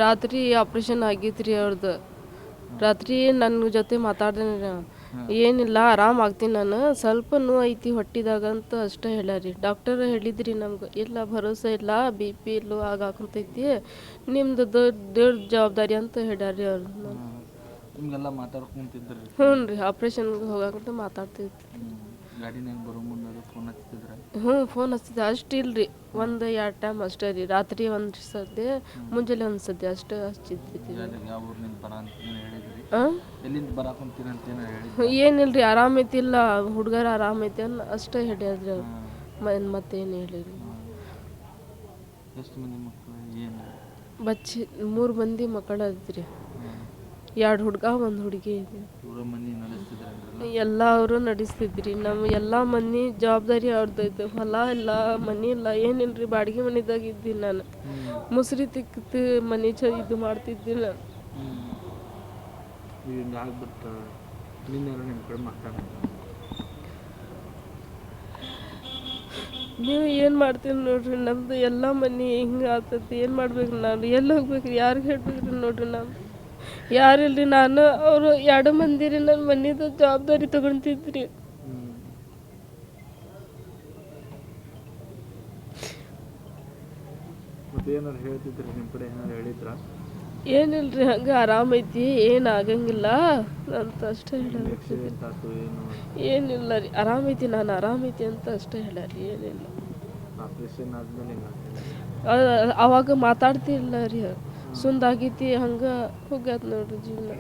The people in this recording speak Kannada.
ರಾತ್ರಿ ಆಪ್ರೇಷನ್ ಆಗೈತ್ರಿ ಅವ್ರದ್ದು. ರಾತ್ರಿ ನನ್ನ ಜೊತೆ ಮಾತಾಡ್ದೇನೆ ಏನಿಲ್ಲ ಆರಾಮ್ ಆಗ್ತೀನಿ ನಾನು, ಸ್ವಲ್ಪ ನೋವು ಐತಿ ಹೊಟ್ಟಿದಾಗ ಅಂತ ಅಷ್ಟೇ ಹೇಳ್ಯಾರಿ. ಡಾಕ್ಟರ್ ಹೇಳಿದ್ರಿ ನಮ್ಗೆ, ಇಲ್ಲ ಭರೋಸೆ ಇಲ್ಲ, ಬಿ ಪಿ ಲೋ ಆಗಾಕುಂತೈತಿ, ನಿಮ್ದು ದೊಡ್ಡ ಜವಾಬ್ದಾರಿ ಅಂತ ಹೇಳ್ಯಾರಿ ಅವ್ರು. ನಿಮ್ಗೆಲ್ಲ ಮಾತಾಡ್ಕೊಂತಿದ್ರಿ? ಹ್ಞೂ ರೀ, ಆಪ್ರೇಷನ್ಗೆ ಹೋಗಾಕಂತ ಮಾತಾಡ್ತಿದ್ವಿ. ಗಾಡಿನಾಗ ಬರೋ ಮುಂದೆ ಫೋನ್ ಹಚ್ತಿದ್ರ? ಹ್ಞೂ, ಫೋನ್ ಹಚ್ತಿದ್ದೆ. ಅಷ್ಟು ಇಲ್ರಿ, 1-2 ಟೈಮ್ ಅಷ್ಟೇ ರೀ. ರಾತ್ರಿ ಒಂದು ಸದ್ಯ, ಮುಂಜಾನೆ ಒಂದು ಸದ್ಯ ಅಷ್ಟೇ ಹಚ್ಚಿದ್ವಿ. ಯಾವ ಊರಿನಿಂದ ಬರ ಅಂತ ಹೇಳಿದ್ರಿ? ಹಾಂ, ಎಲ್ಲಿಂದ ಬರಾಕೊಂತೀರ ಅಂತ ಏನೋ ಹೇಳಿದ್ರಿ? ಏನಿಲ್ರಿ, ಆರಾಮೈತಿಲ್ಲ ಹುಡುಗರು ಆರಾಮೈತಿ ಅನ್ನ ಅಷ್ಟೇ ಹೇಳ್ಯಾದ್ರಿ ಅವ್ರು. ಮತ್ತೇನು ಹೇಳಿರಿ. ಎಷ್ಟು ಮಂದಿ ಮಕ್ಕಳು? ಏನು ಬಚ್ಚಿ 3 ಮಂದಿ ಮಕ್ಕಳು ಐತ್ರಿ. 2 ಹುಡುಗ 1 ಹುಡುಗಿ ಐತಿ. ಮನೆ ನಡೆಸ್ತಿದ್ರಲ್ಲ? ಎಲ್ಲ ಅವರು ನಡೆಸ್ತಿದ್ರಿ. ನಮ್ಮ ಎಲ್ಲ ಮನೆ ಜವಾಬ್ದಾರಿ ಅವ್ರದ್ದು ಐತೆ. ಹೊಲ ಇಲ್ಲ, ಮನೆ ಇಲ್ಲ, ಏನಿಲ್ರಿ, ಬಾಡಿಗೆ ಮನೆದಾಗ ಇದ್ದೀನಿ ನಾನು. ಮುಸ್ರಿ ತಿಕ್ಕಿತ್ತು ಮನೆ ಇದು ಮಾಡ್ತಿದ್ದಿ ನಾನು. ಹಿಂಗೆ ಆಗ್ಬಿಟ್ಟು ನಿನ್ನೆಲ್ಲ ನಿಮ್ಮ ಕಡೆ ಮಾತಾಡ, ನೀವು ಏನು ಮಾಡ್ತೀರಿ ನೋಡ್ರಿ, ನಮ್ದು ಎಲ್ಲ ಮನೆ ಹಿಂಗೆ ಆಗ್ತೈತಿ. ಏನು ಮಾಡ್ಬೇಕು ನಾನು, ಎಲ್ಲಿ ಹೋಗ್ಬೇಕು, ಯಾರಿಗೆ ಹೇಳ್ಬೇಕ್ರಿ ನೋಡ್ರಿ. ನಾನು ಯಾರಿಲ್ರಿ, ನಾನು ಅವರು 2 ಮಂದಿ ರೀ ನನ್ನ ಮನೆದು ಜವಾಬ್ದಾರಿ ತಗೊತಿದ್ರಿ. ಮತ್ತೆ ಏನಾರು ಹೇಳ್ತಿದ್ರಿ ನಿಮ್ಮ ಕಡೆ? ಏನಾರು ಹೇಳಿದ್ರ? ಏನಿಲ್ರಿ, ಹಂಗೆ ಆರಾಮೈತಿ, ಏನು ಆಗಂಗಿಲ್ಲ ಅಂತ ಅಷ್ಟೇ ಹೇಳಿ. ಏನಿಲ್ಲ ರೀ, ಆರಾಮೈತಿ, ನಾನು ಆರಾಮೈತಿ ಅಂತ ಅಷ್ಟೇ ಹೇಳ್ಯಾರಿ. ಏನಿಲ್ಲ. ಆಪ್ರೇಷನ್ ಆದ್ಮೇಲೆ ಅವಾಗ ಮಾತಾಡ್ತಿಲ್ಲ ರೀ, ಸುಂದಾಗೈತಿ, ಹಂಗೆ ಹೋಗ್ಯಾದ ನೋಡ್ರಿ ಜೀವನ.